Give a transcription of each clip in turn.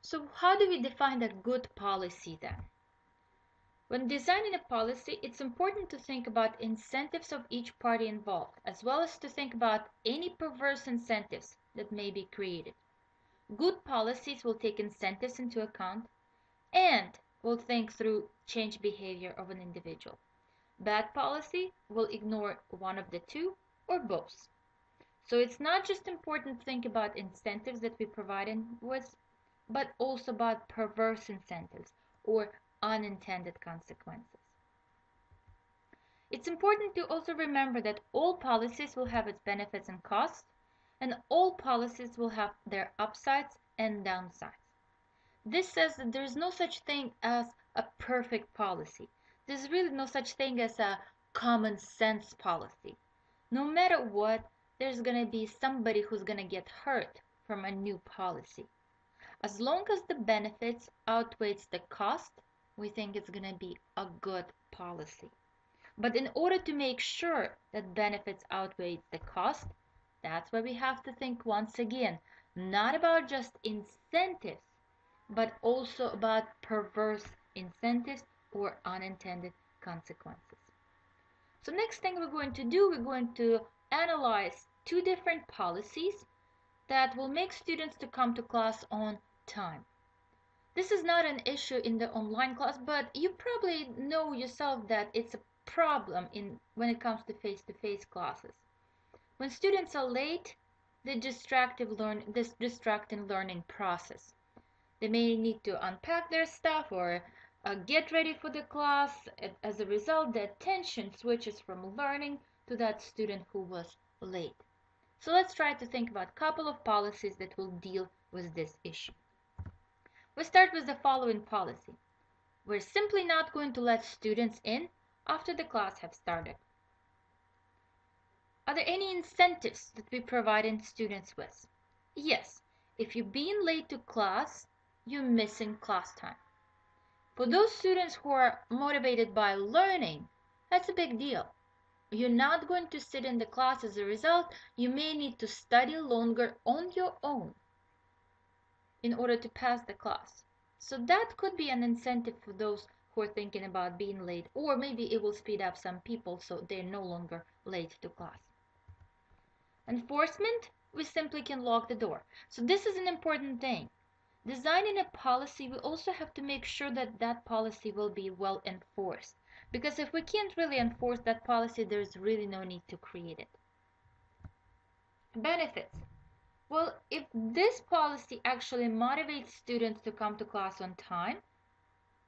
So how do we define a good policy then? When designing a policy, it's important to think about incentives of each party involved, as well as to think about any perverse incentives that may be created. Good policies will take incentives into account and will think through change behavior of an individual. Bad policy will ignore one of the two or both. So it's not just important to think about incentives that we provide with, but also about perverse incentives or unintended consequences. It's important to also remember that all policies will have its benefits and costs, and all policies will have their upsides and downsides. This says that there is no such thing as a perfect policy. There's really no such thing as a common sense policy. No matter what, there's going to be somebody who's going to get hurt from a new policy. As long as the benefits outweighs the cost, we think it's going to be a good policy. But in order to make sure that benefits outweigh the cost, that's why we have to think once again, not about just incentives, but also about perverse incentives or unintended consequences. So next thing we're going to do, we're going to analyze two different policies that will make students to come to class on time. This is not an issue in the online class, but you probably know yourself that it's a problem when it comes to face-to-face classes. When students are late, they distract in learning process. They may need to unpack their stuff or get ready for the class. As a result, the attention switches from learning to that student who was late. So let's try to think about a couple of policies that will deal with this issue. We start with the following policy. We're simply not going to let students in after the class has started. Are there any incentives that we provide students with? Yes, if you're being late to class, you're missing class time. For those students who are motivated by learning, that's a big deal. You're not going to sit in the class. As a result, you may need to study longer on your own in order to pass the class. So that could be an incentive for those who are thinking about being late, or maybe it will speed up some people so they're no longer late to class. Enforcement, we simply can lock the door. So this is an important thing. Designing a policy, we also have to make sure that that policy will be well enforced. Because if we can't really enforce that policy, there's really no need to create it. Benefits. Well, if this policy actually motivates students to come to class on time,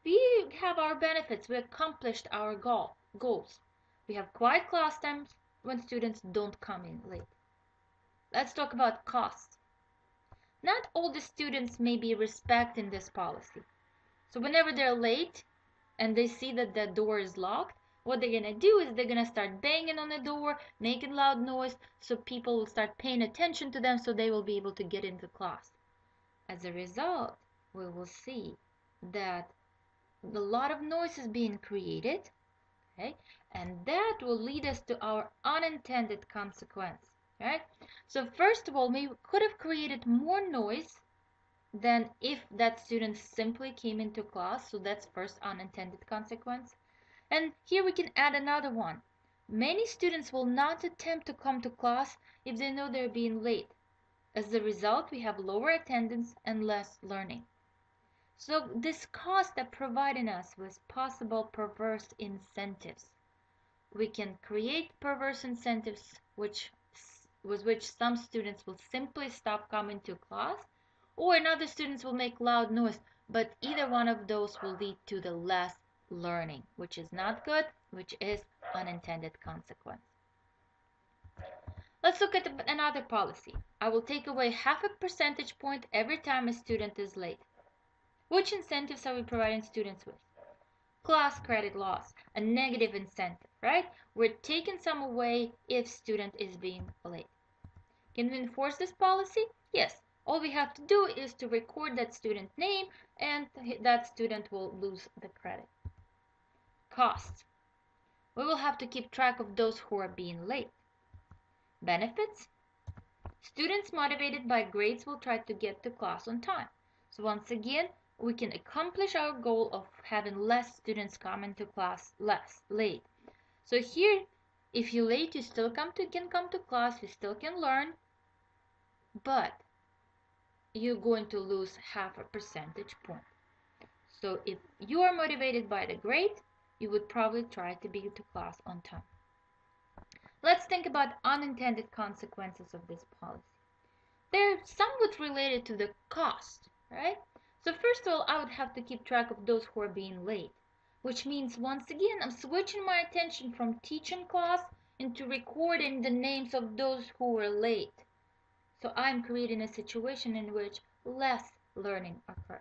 we have our benefits. We accomplished our goals. We have quiet class times when students don't come in late. Let's talk about costs. Not all the students may be respecting this policy. So whenever they're late and they see that the door is locked, what they're going to do is they're going to start banging on the door, making loud noise, so people will start paying attention to them so they will be able to get into class. As a result, we will see that a lot of noise is being created, okay? And that will lead us to our unintended consequence, right? So first of all, we could have created more noise than if that student simply came into class. So that's first unintended consequence. And here we can add another one. Many students will not attempt to come to class if they know they're being late. As a result, we have lower attendance and less learning. So this cost that providing us with possible perverse incentives. We can create perverse incentives with which some students will simply stop coming to class, or another students will make loud noise, but either one of those will lead to the less learning, which is not good, which is unintended consequence. Let's look at another policy. I will take away half a percentage point every time a student is late. Which incentives are we providing students with? Class credit loss, a negative incentive, right? We're taking some away if student is being late. Can we enforce this policy? Yes. All we have to do is to record that student name and that student will lose the credit. Costs. We will have to keep track of those who are being late. Benefits. Students motivated by grades will try to get to class on time. So once again, we can accomplish our goal of having less students come into class late. So here, if you're late, you still can come to class, you still can learn, but you're going to lose half a percentage point. So if you are motivated by the grade, you would probably try to be to class on time. Let's think about unintended consequences of this policy. They're somewhat related to the cost, right? So first of all, I would have to keep track of those who are being late, which means once again, I'm switching my attention from teaching class into recording the names of those who were late. So I'm creating a situation in which less learning occurs.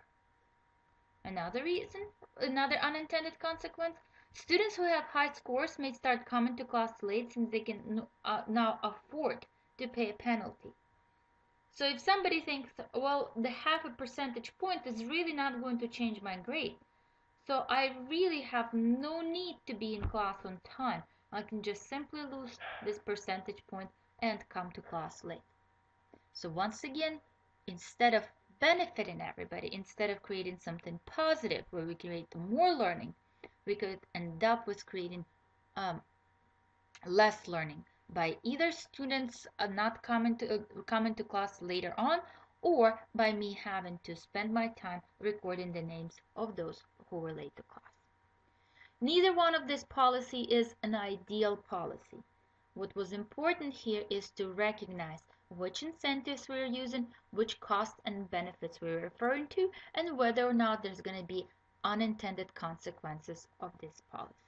Another unintended consequence, students who have high scores may start coming to class late since they can now afford to pay a penalty. So if somebody thinks, well, the half a percentage point is really not going to change my grade, so I really have no need to be in class on time. I can just simply lose this percentage point and come to class late. So once again, instead of benefiting everybody, instead of creating something positive where we create more learning, we could end up with creating less learning by either students not coming to class later on, or by me having to spend my time recording the names of those who were late to class. Neither one of this policy is an ideal policy. What was important here is to recognize which incentives we're using, which costs and benefits we're referring to, and whether or not there's going to be unintended consequences of this policy.